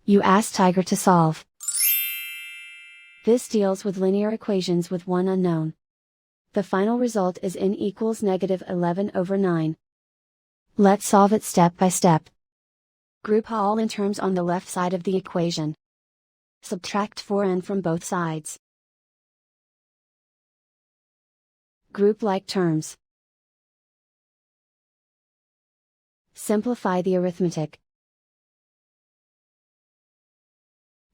You ask Tiger to solve. This deals with linear equations with one unknown. The final result is n equals -11/9. Let's solve it step by step. Group all n terms on the left side of the equation. Subtract 4n from both sides. Group like terms. Simplify the arithmetic.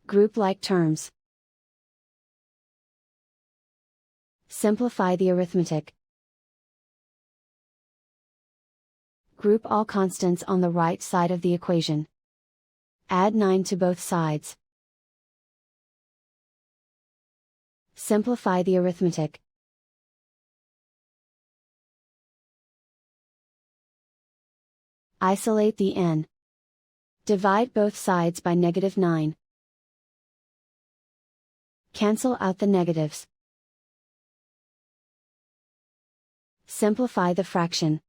Group like terms. Simplify the arithmetic. Group all constants on the right side of the equation. Add 9 to both sides. Simplify the arithmetic. Isolate the n. Divide both sides by -9. Cancel out the negatives. Simplify the fraction.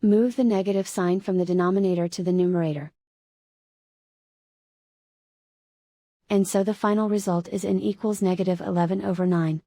Move the negative sign from the denominator to the numerator. And so the final result is n equals -11/9.